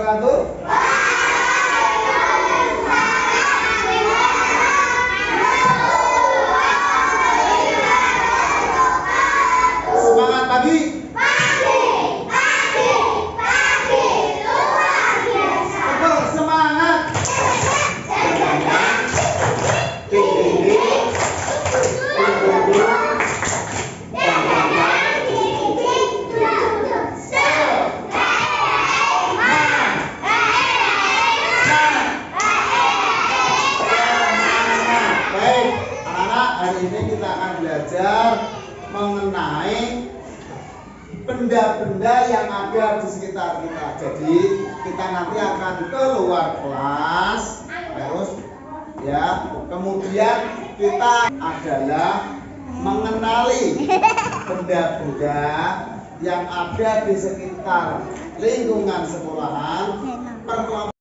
wabarakatuh. Semangat pagi. Betul, semangat. Baik, anak-anak, hari ini kita akan belajar mengenai benda-benda yang ada di sekitar kita. Jadi kita nanti akan keluar kelas, terus ya, kemudian kita adalah mengenali benda-benda yang ada di sekitar lingkungan sekolahan.